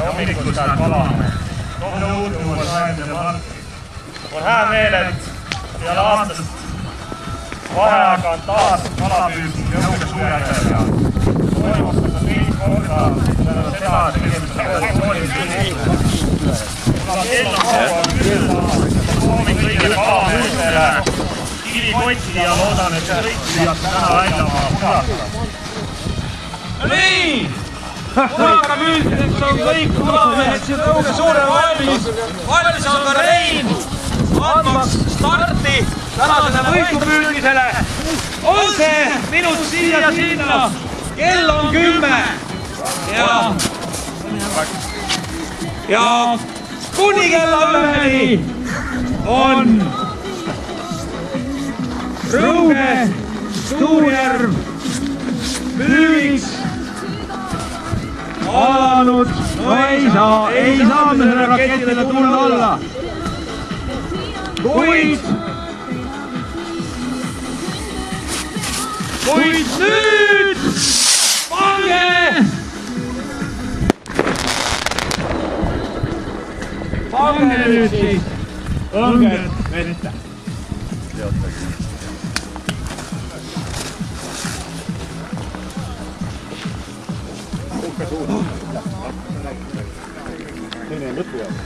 ja hommikul saad kalama. Tooge uutumus aimdele on hää meel, et peale aastast vaheaega on taas kalapüüs Jõuge Suurjärvel ja toimus seda teist korda tänu seda, et tegemist on koalitsioonist. Kuna kell on kauan küll taas, soovin kõigile kalameestele kivikotti ja loodan, et kõik viiakse täna välja oma purata. Nii! Puraka püüdmiseks on kõik kalamehed siin Jõuge Suure valmis. Valmis on ka Rein andmaks starti tänasele võikupüüdmisele. On see minut siia sinna. Kell on 10. Ja kuni kella 1-ni on Rõuge Suurjärv püügiks alanud. No ei saa me selle raketile tulla alla. Kuid nüüd pange nüüd siis õnged vette. Teine mõttu jääb.